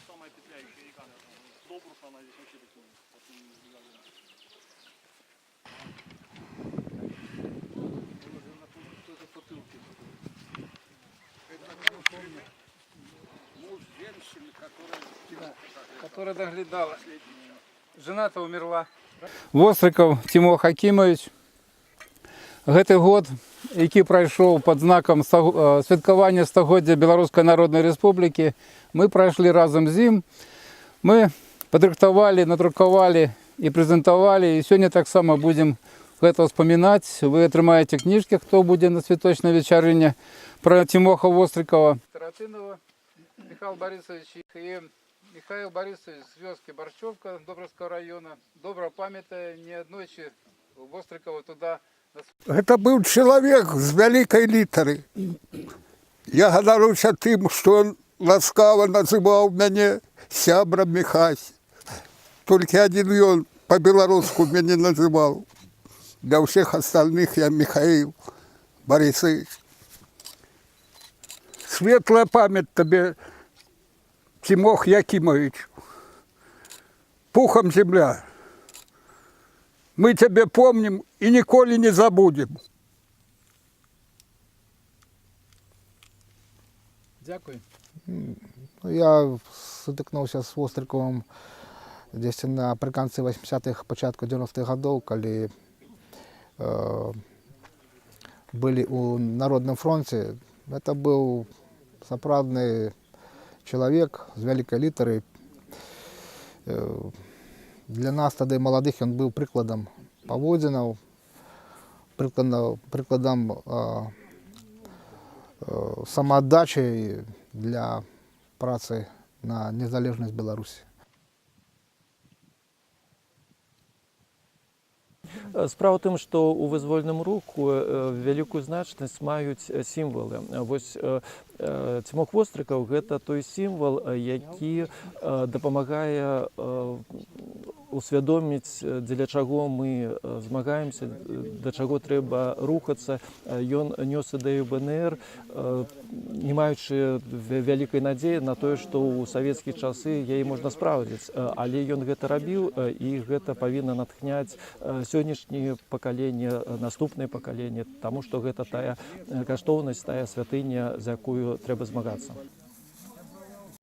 Самая петляющая река, Добруш, она здесь вообще такие, Муж женщины, которая доглядала. Жена-то умерла. Вострыков Тимох Хакимович. Гэты год, які прайшоў пад знакам святкавання стагоддзя Беларускай Народнай Рэспублікі, мы прайшлі разам з ім. Мы падрыхтавалі, надрукавалі і прэзентавалі, і сёння таксама будзем гэта ўспамінаць. Вы атрымаеце кніжкі, хто будзе на святочнай вечарыне, пра Тимоха Вострыкова. Таратынова Михаил Борисович і Михаил Борисович з вёскі Барчовка Добраўскага района добра памятае, неаднойчы Вострыкова туда. Это был человек с великой литеры. Я ганаруся тем, что он ласкаво называл меня сябром Михась. Только один он по-белорусски меня называл. Для всех остальных я Михаил Борисович. Светлая память тебе, Тимох Якимович. Пухом земля. Мы тебя помним и николи не забудем. Дякую. Я сутыкнуўся з Вострыковым дзесь напрыканцы 80-х, пачатку 90-х гадоў, калі былі ў Народным фронце. Это быў сапраўдны чалавек з вялікай літары. Для нас тады маладых ён быў прыкладам паводзінаў, прыкладам самааддачы для працы на незалежнасць Беларусі. Справа ў тым, што ў вызвольным руху вялікую значнасць маюць сімвалы. Вось Тимох Вострыкаў гэта той сімвал, які дапамагае усвядоміць, дзеля чаго мы змагаемся, да чаго трэба рухацца. Ён нёс ідэю БНР, не маючы вялікай надзеі на тое, што ў савецкія часы яе можна спраўдзіць. Але ён гэта рабіў, і гэта павінна натхняць сённяшняе пакаленне, наступнае пакаленне, таму што гэта тая каштоўнасць, тая святыня, за якую трэба змагацца.